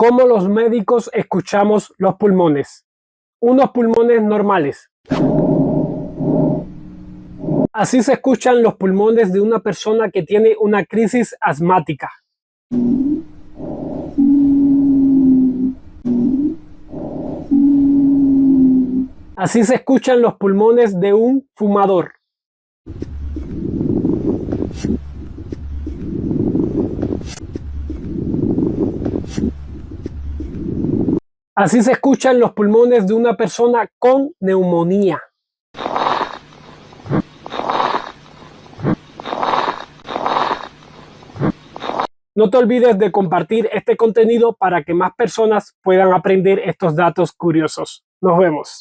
¿Cómo los médicos escuchamos los pulmones? Unos pulmones normales. Así se escuchan los pulmones de una persona que tiene una crisis asmática. Así se escuchan los pulmones de un fumador. Así se escuchan los pulmones de una persona con neumonía. No te olvides de compartir este contenido para que más personas puedan aprender estos datos curiosos. Nos vemos.